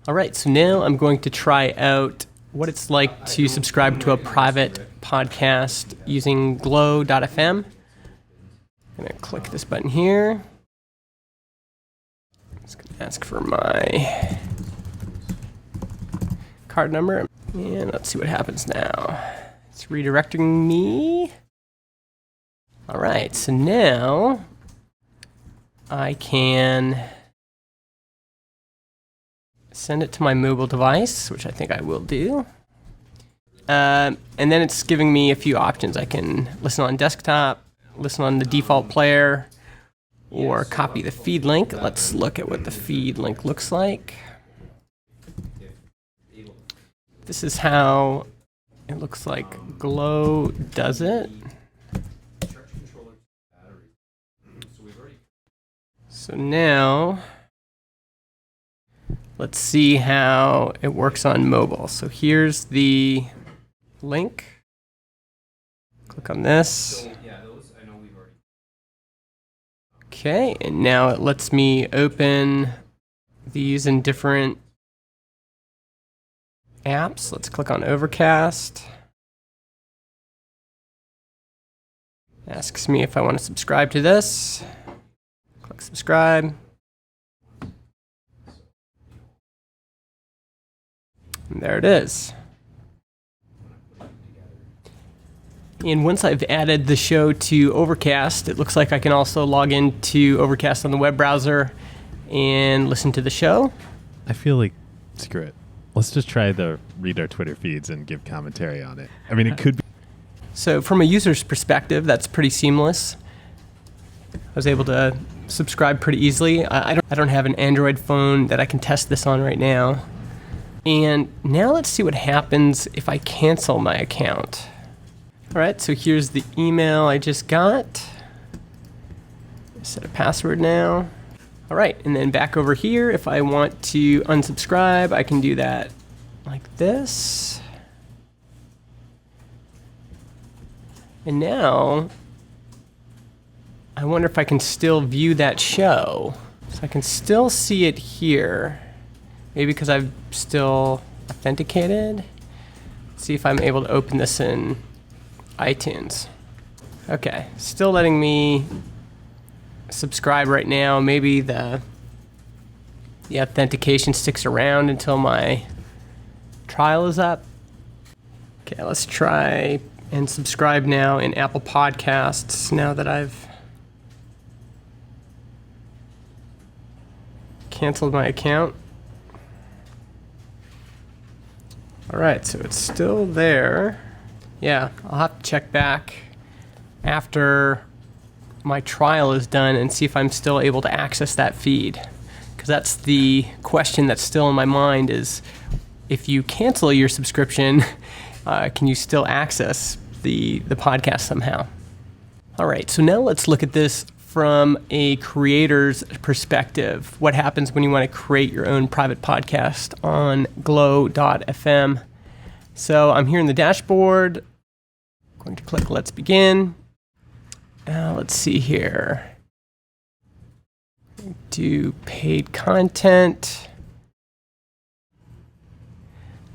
All right, so now I'm going to try out what it's like to subscribe to a private podcast using glow.fm. I'm going to click this button here. It's going to ask for my card number. And let's see what happens now. It's redirecting me. All right, so now I can send it to my mobile device, which I think I will do. And then it's giving me a few options. I can listen on desktop, listen on the default player, or copy the feed link. Let's look at what the feed link looks like. This is how it looks like Glow does it. So now, let's see how it works on mobile. So here's the link. Click on this. Okay, and now it lets me open these in different apps. Let's click on Overcast. Asks me if I want to subscribe to this. Click subscribe. And there it is. And once I've added the show to Overcast, it looks like I can also log into Overcast on the web browser and listen to the show. I feel like, screw it. Let's just try to read our Twitter feeds and give commentary on it. I mean, it could be. So from a user's perspective, that's pretty seamless. I was able to subscribe pretty easily. I don't have an Android phone that I can test this on right now. And now let's see what happens if I cancel my account. All right, so here's the email I just got. Set a password now. All right, and then back over here, if I want to unsubscribe, I can do that like this. And now, I wonder if I can still view that show. So I can still see it here. Maybe because I've still authenticated. Let's see if I'm able to open this in iTunes. Okay, still letting me subscribe right now. Maybe the authentication sticks around until my trial is up. Okay, let's try and subscribe now in Apple Podcasts now that I've canceled my account. All right, so it's still there. Yeah, I'll have to check back after my trial is done and see if I'm still able to access that feed. Because that's the question that's still in my mind is, if you cancel your subscription, can you still access the podcast somehow? All right, so now let's look at this from a creator's perspective. What happens when you want to create your own private podcast on glow.fm? So I'm here in the dashboard. I'm going to click Let's Begin. Let's see here. Do paid content.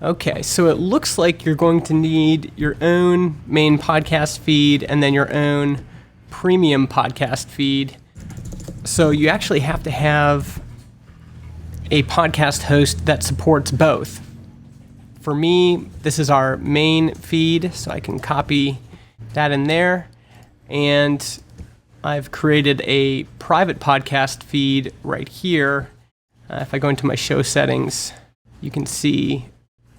Okay, so it looks like you're going to need your own main podcast feed and then your own premium podcast feed. So you actually have to have a podcast host that supports both. For me, this is our main feed, so I can copy that in there. And I've created a private podcast feed right here. If I go into my show settings, you can see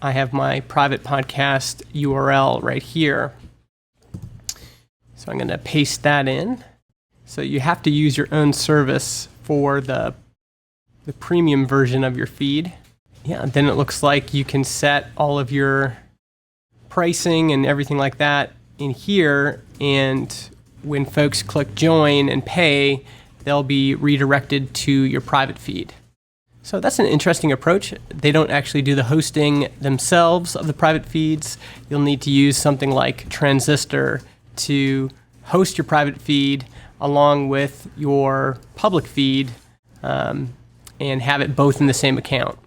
I have my private podcast URL right here. So I'm going to paste that in. So you have to use your own service for the premium version of your feed. Yeah, then it looks like you can set all of your pricing and everything like that in here, and when folks click join and pay, they'll be redirected to your private feed. So that's an interesting approach. They don't actually do the hosting themselves of the private feeds. You'll need to use something like Transistor to host your private feed along with your public feed and have it both in the same account.